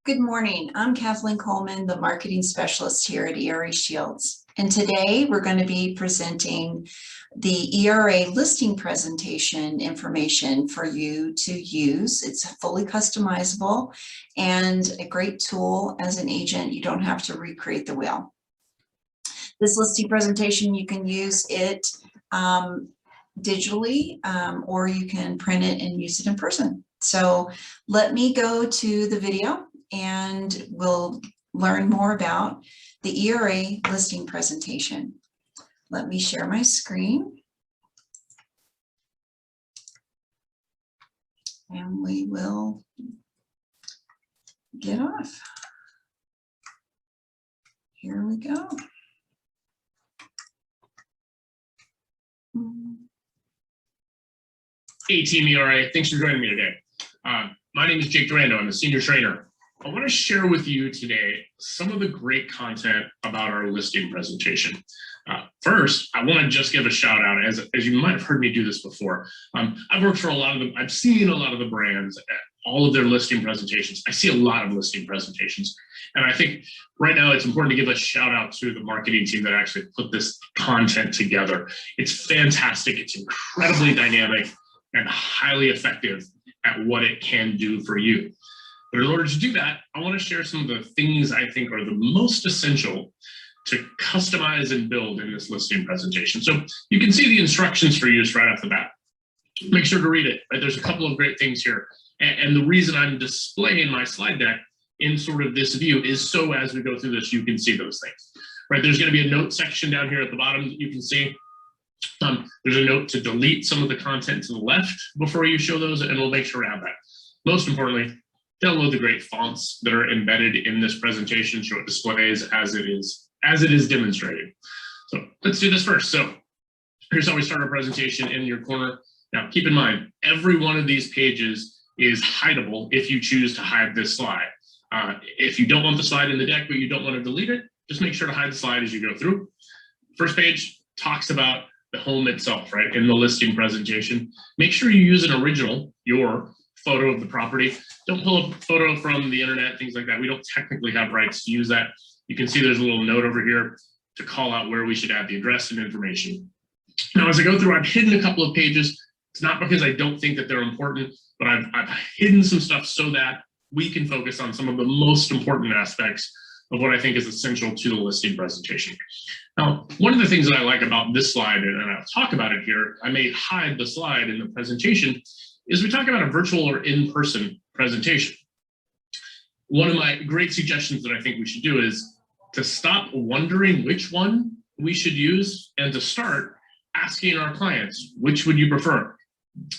Good morning. I'm Kathleen Coleman, the marketing specialist here at ERA Shields. And today we're going to be presenting the ERA listing presentation information for you to use. It's fully customizable and a great tool as an agent. You don't have to recreate the wheel. This listing presentation, you can use it digitally or you can print it and use it in person. So let me go to the video and we'll learn more about the ERA listing presentation. Let me share my screen. And we will get off. Here we go. Hey, Team ERA, thanks for joining me today. My name is Jake Durando. I'm a senior trainer. I want to share with you today some of the great content about our listing presentation. First, I want to just give a shout out, as you might have heard me do this before. I've worked for a lot of them. I've seen a lot of the brands, all of their listing presentations. I see a lot of listing presentations. And I think right now it's important to give a shout out to the marketing team that actually put this content together. It's fantastic. It's incredibly dynamic and highly effective at what it can do for you. But in order to do that, I want to share some of the things I think are the most essential to customize and build in this listing presentation. So you can see the instructions for use right off the bat. Make sure to read it. Right? There's a couple of great things here. And the reason I'm displaying my slide deck in sort of this view is so as we go through this, you can see those things. Right? There's going to be a note section down here at the bottom that you can see. There's a note to delete some of the content to the left before you show those, and we'll make sure to have that. Most importantly, download the great fonts that are embedded in this presentation so it displays as it is demonstrated. So let's do this first. So here's how we start our presentation in your corner. Now keep in mind, every one of these pages is hideable if you choose to hide this slide. If you don't want the slide in the deck, but you don't want to delete it, just make sure to hide the slide as you go through. First page talks about the home itself, right? In the listing presentation. Make sure you use an original, your photo of the property. Don't pull a photo from the internet, things like that. We don't technically have rights to use that. You can see there's a little note over here to call out where we should add the address and information. Now, as I go through, I've hidden a couple of pages. It's not because I don't think that they're important, but I've hidden some stuff so that we can focus on some of the most important aspects of what I think is essential to the listing presentation. Now, one of the things that I like about this slide, and I'll talk about it here, I may hide the slide in the presentation, is we talk about a virtual or in-person presentation. One of my great suggestions that I think we should do is to stop wondering which one we should use and to start asking our clients, which would you prefer?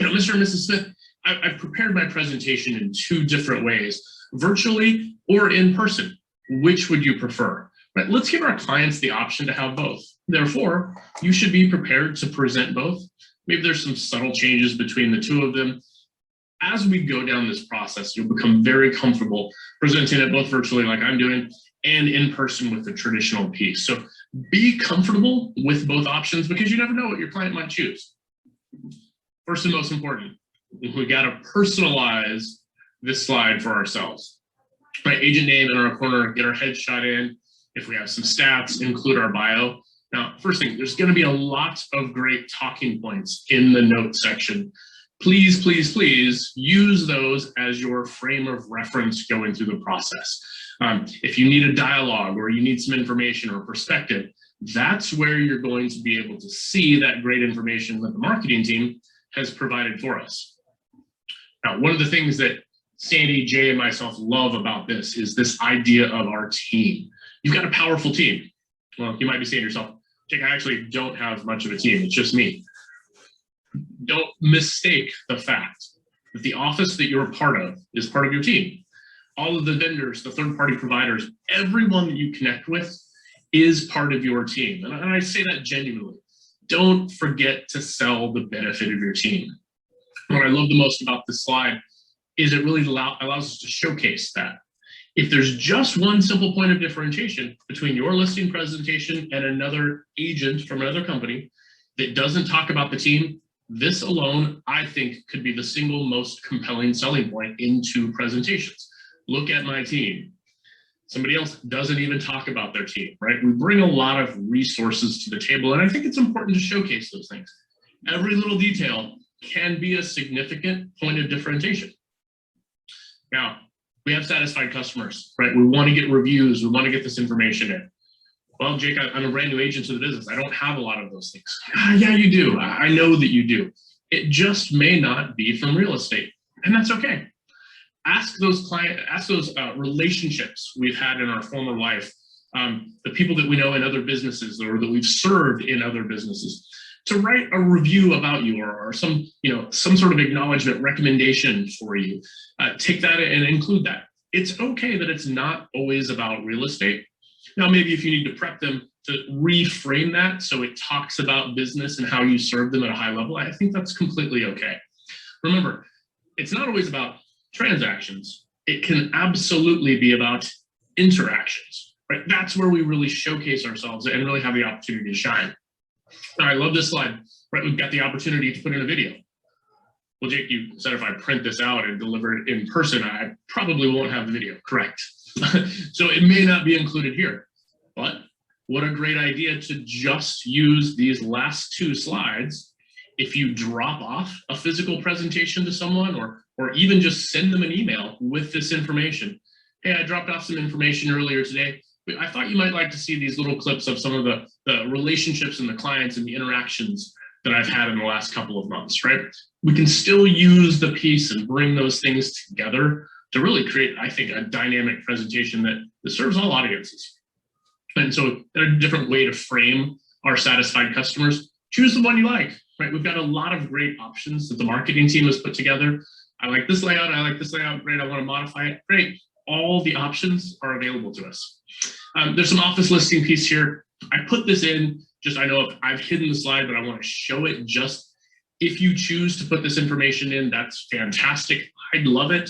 You know, Mr. and Mrs. Smith, I've prepared my presentation in two different ways, virtually or in person. Which would you prefer? Right? Let's give our clients the option to have both. Therefore, you should be prepared to present both. Maybe there's some subtle changes between the two of them. As we go down this process, you'll become very comfortable presenting it both virtually like I'm doing and in person with the traditional piece. So be comfortable with both options because you never know what your client might choose. First and most important, we got to personalize this slide for ourselves. Right, agent name in our corner, get our headshot in. If we have some stats, include our bio. Now, first thing, there's going to be a lot of great talking points in the notes section. Please, please, please use those as your frame of reference going through the process. If you need a dialogue or you need some information or perspective, that's where you're going to be able to see that great information that the marketing team has provided for us. Now, one of the things that Sandy, Jay, and myself love about this is this idea of our team. You've got a powerful team. Well, you might be saying to yourself, Jake, I actually don't have much of a team. It's just me. Don't mistake the fact that the office that you're a part of is part of your team. All of the vendors, the third-party providers, everyone that you connect with is part of your team. And I say that genuinely. Don't forget to sell the benefit of your team. What I love the most about this slide is it really allows us to showcase that. If there's just one simple point of differentiation between your listing presentation and another agent from another company that doesn't talk about the team, this alone, I think, could be the single most compelling selling point in two presentations. look at my team. Somebody else doesn't even talk about their team, right? We bring a lot of resources to the table, and I think it's important to showcase those things. Every little detail can be a significant point of differentiation. Now, we have satisfied customers, right? We want to get reviews. We want to get this information in. Well, Jake, I'm a brand new agent to the business. I don't have a lot of those things. Yeah, you do. I know that you do. It just may not be from real estate, and that's okay. Ask those relationships we've had in our former life, the people that we know in other businesses or that we've served in other businesses, to write a review about you or some sort of acknowledgement recommendation for you. Take that and include that. It's okay that it's not always about real estate. Now, maybe if you need to prep them to reframe that so it talks about business and how you serve them at a high level, I think that's completely okay. Remember, it's not always about transactions. It can absolutely be about interactions, right? That's where we really showcase ourselves and really have the opportunity to shine. Now, I love this slide, right? We've got the opportunity to put in a video. Well, Jake, you said if I print this out and deliver it in person, I probably won't have the video, correct? So it may not be included here, but what a great idea to just use these last two slides. If you drop off a physical presentation to someone or even just send them an email with this information. Hey, I dropped off some information earlier today. I thought you might like to see these little clips of some of the relationships and the clients and the interactions that I've had in the last couple of months, right? We can still use the piece and bring those things together to really create, I think, a dynamic presentation that serves all audiences. And so a different way to frame our satisfied customers, choose the one you like, right? We've got a lot of great options that the marketing team has put together. I like this layout, great, I want to modify it, great. All the options are available to us. There's some office listing piece here. I put this in, I know I've hidden the slide, but I want to show it just. If you choose to put this information in, that's fantastic. I'd love it.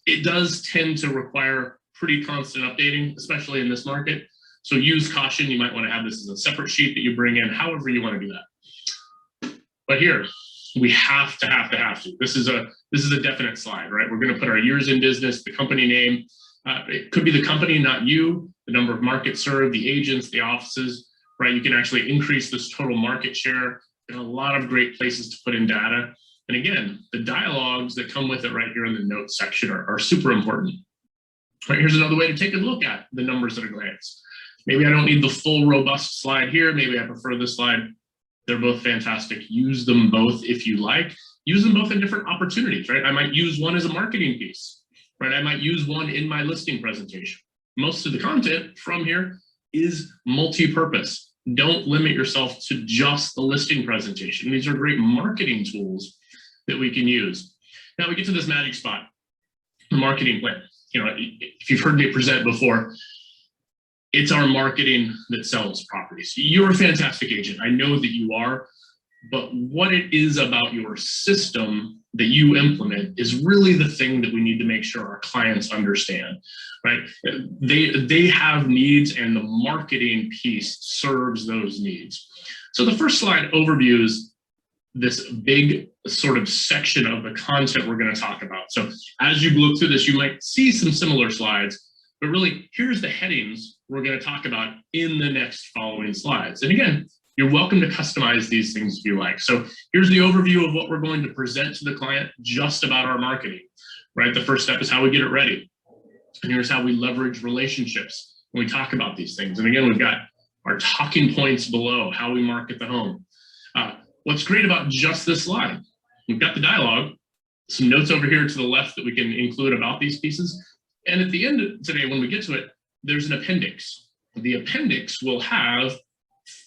It does tend to require pretty constant updating, especially in this market. So use caution. You might want to have this as a separate sheet that you bring in, however you want to do that. But here, we have to. This is a definite slide, right? We're going to put our years in business, the company name. It could be the company, not you, the number of markets served, the agents, the offices, right? You can actually increase this total market share. There are a lot of great places to put in data. And again, the dialogues that come with it right here in the notes section are super important. Right, here's another way to take a look at the numbers at a glance. Maybe I don't need the full robust slide here. Maybe I prefer this slide. They're both fantastic. Use them both if you like. Use them both in different opportunities, right? I might use one as a marketing piece, right? I might use one in my listing presentation. Most of the content from here is multi-purpose. Don't limit yourself to just the listing presentation. These are great marketing tools that we can use. Now we get to this magic spot, the marketing plan. If you've heard me present before, it's our marketing that sells properties. You're a fantastic agent. I know that you are, but what it is about your system that you implement is really the thing that we need to make sure our clients understand, right? They have needs and the marketing piece serves those needs. So the first slide overviews this big sort of section of the content we're going to talk about. So as you look through this, you might see some similar slides, but really here's the headings we're going to talk about in the next following slides. And again, you're welcome to customize these things if you like. So here's the overview of what we're going to present to the client just about our marketing, right? The first step is how we get it ready. And here's how we leverage relationships when we talk about these things. And again, we've got our talking points below, how we market the home. What's great about just this slide, we've got the dialogue, some notes over here to the left that we can include about these pieces. And at the end of today, when we get to it, there's an appendix. The appendix will have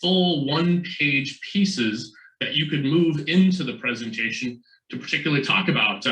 full one-page pieces that you could move into the presentation to particularly talk about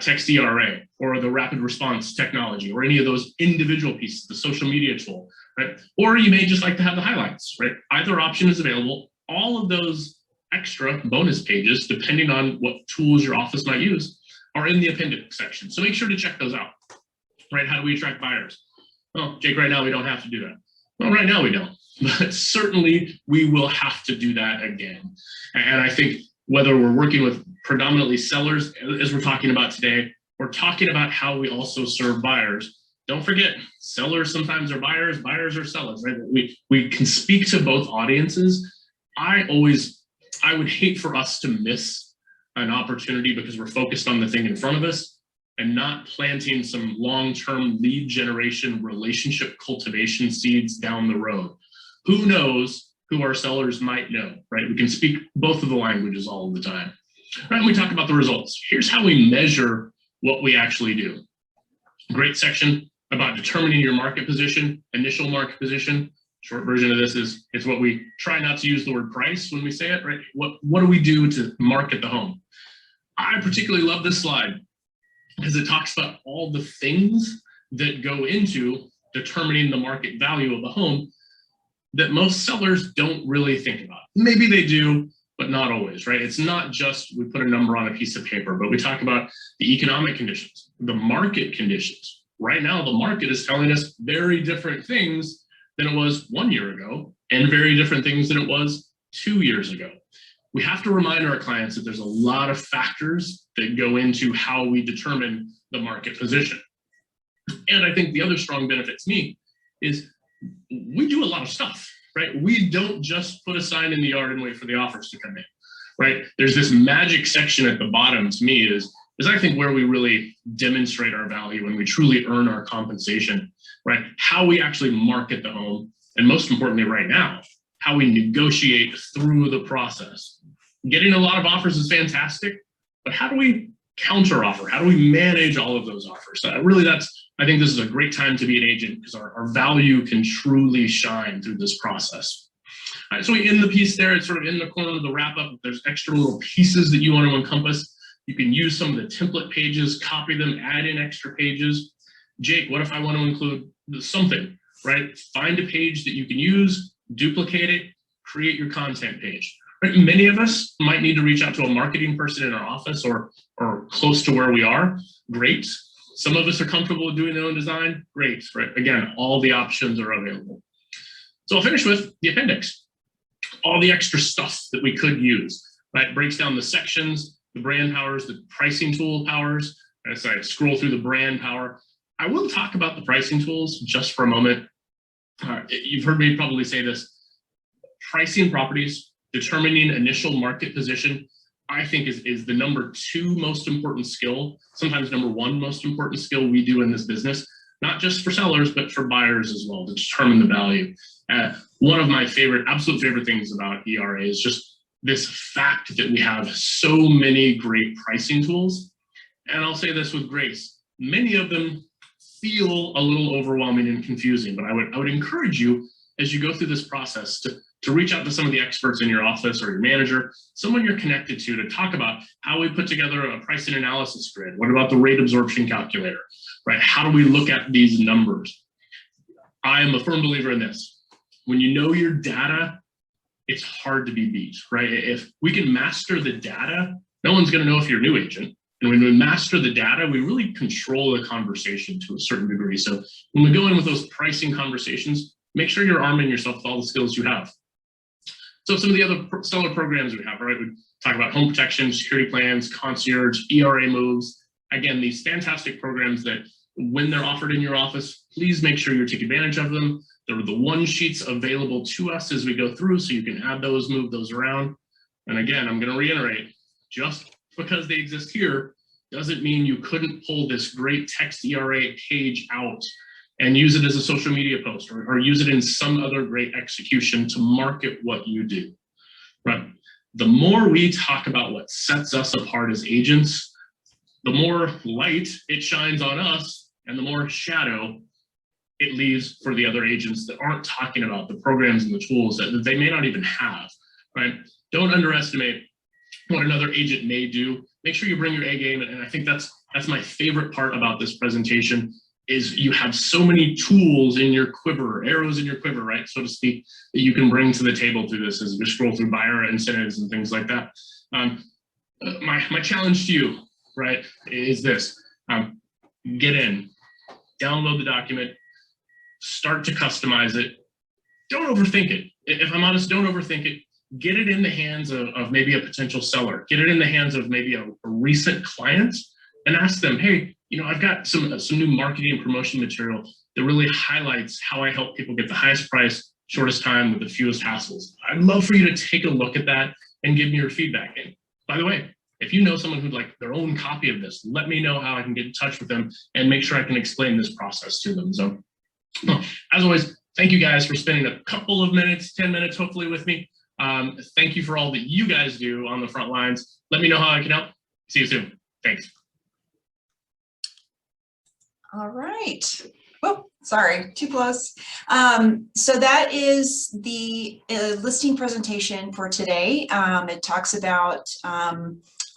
text ERA or the rapid response technology or any of those individual pieces, the social media tool, right? Or you may just like to have the highlights, right? Either option is available. All of those extra bonus pages, depending on what tools your office might use, are in the appendix section. So make sure to check those out, right? How do we attract buyers? Well, Jake, right now we don't have to do that. Well, right now we don't, but certainly we will have to do that again. And I think whether we're working with predominantly sellers, as we're talking about today, we're talking about how we also serve buyers. Don't forget, sellers sometimes are buyers, buyers are sellers, right? We can speak to both audiences. I would hate for us to miss an opportunity because we're focused on the thing in front of us and not planting some long-term lead generation relationship cultivation seeds down the road. Who knows who our sellers might know, right? We can speak both of the languages all of the time. Right, and we talk about the results. Here's how we measure what we actually do. Great section about determining your market position, initial market position. Short version of this is it's what we try not to use the word price when we say it, right? What do we do to market the home? I particularly love this slide because it talks about all the things that go into determining the market value of the home that most sellers don't really think about. Maybe they do, but not always, right? It's not just we put a number on a piece of paper, but we talk about the economic conditions, the market conditions. Right now, the market is telling us very different things than it was 1 year ago and very different things than it was 2 years ago. We have to remind our clients that there's a lot of factors that go into how we determine the market position. And I think the other strong benefit to me is we do a lot of stuff, right? We don't just put a sign in the yard and wait for the offers to come in, right? There's this magic section at the bottom to me is I think where we really demonstrate our value and we truly earn our compensation, right? How we actually market the home, and most importantly right now, how we negotiate through the process. Getting a lot of offers is fantastic, but how do we counter offer? How do we manage all of those offers? I think this is a great time to be an agent because our value can truly shine through this process. All right, so we end the piece there. It's sort of in the corner of the wrap up. If there's extra little pieces that you want to encompass, you can use some of the template pages, copy them, add in extra pages. Jake, what if I want to include something, right? Find a page that you can use, duplicate it, create your content page. Right? Many of us might need to reach out to a marketing person in our office or close to where we are. Great. Some of us are comfortable with doing their own design. Great. Right? Again, all the options are available. So I'll finish with the appendix. All the extra stuff that we could use, right? Breaks down the sections, the brand powers, the pricing tool powers. As I scroll through the brand power, I will talk about the pricing tools just for a moment. You've heard me probably say this. Pricing properties, determining initial market position, I think is the number 2 most important skill, sometimes number 1 most important skill we do in this business, not just for sellers, but for buyers as well, to determine the value. One of my absolute favorite things about ERA is just this fact that we have so many great pricing tools. And I'll say this with grace, many of them feel a little overwhelming and confusing, but I would encourage you as you go through this process to reach out to some of the experts in your office or your manager, someone you're connected to talk about how we put together a pricing analysis grid. What about the rate absorption calculator, right? How do we look at these numbers? I am a firm believer in this. When you know your data, it's hard to be beat, right? If we can master the data, no one's going to know if you're a new agent. And when we master the data, we really control the conversation to a certain degree. So when we go in with those pricing conversations, make sure you're arming yourself with all the skills you have. So some of the other seller programs we have, right? We talk about home protection, security plans, concierge, ERA moves. Again, these fantastic programs that when they're offered in your office, please make sure you take advantage of them. There are the one sheets available to us as we go through, so you can add those, move those around. And again, I'm going to reiterate, just because they exist here doesn't mean you couldn't pull this great text ERA page out and use it as a social media post or use it in some other great execution to market what you do, right? The more we talk about what sets us apart as agents, the more light it shines on us and the more shadow it leaves for the other agents that aren't talking about the programs and the tools that they may not even have, right? Don't underestimate what another agent may do. Make sure you bring your A game. And I think that's my favorite part about this presentation is you have so many tools in your quiver, arrows in your quiver, right, so to speak, that you can bring to the table through this as we scroll through buyer incentives and things like that. My challenge to you, right, is this. Get in, download the document, start to customize it. Don't overthink it. If I'm honest, don't overthink it. Get it in the hands of maybe a potential seller. Get it in the hands of maybe a recent client and ask them, hey, I've got some new marketing and promotion material that really highlights how I help people get the highest price, shortest time with the fewest hassles. I'd love for you to take a look at that and give me your feedback. And by the way, if you know someone who'd like their own copy of this, let me know how I can get in touch with them and make sure I can explain this process to them. So as always, thank you guys for spending a couple of minutes, 10 minutes, hopefully with me. Thank you for all that you guys do on the front lines. Let me know how I can help. See you soon. Thanks. All right. Oh, sorry, too close. So that is the listing presentation for today. It talks about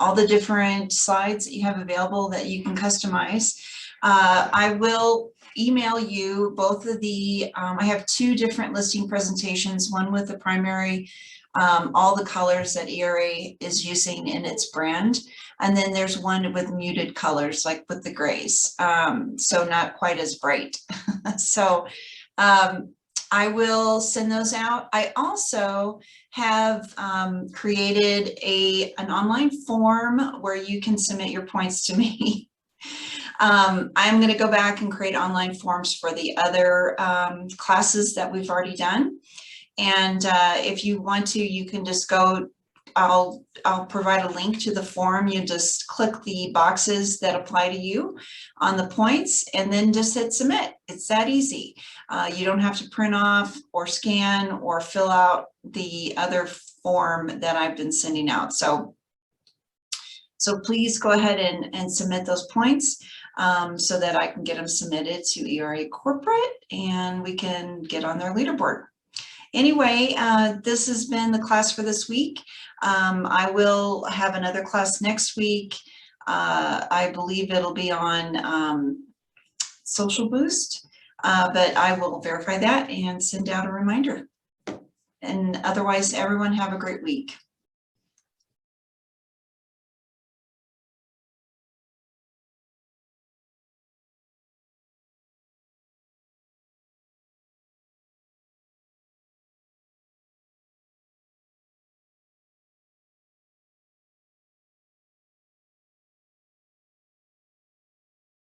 all the different slides that you have available that you can customize. I will email you both of the, I have two different listing presentations, one with the primary, all the colors that ERA is using in its brand. And then there's one with muted colors, like with the grays, so not quite as bright. So I will send those out. I also have created an online form where you can submit your points to me. I'm going to go back and create online forms for the other classes that we've already done. And if you want to, you can just go, I'll provide a link to the form. You just click the boxes that apply to you on the points and then just hit submit. It's that easy. You don't have to print off or scan or fill out the other form that I've been sending out. So please go ahead and submit those points so that I can get them submitted to ERA Corporate and we can get on their leaderboard. Anyway, this has been the class for this week. I will have another class next week. I believe it'll be on Social Boost, but I will verify that and send out a reminder. And otherwise, everyone have a great week.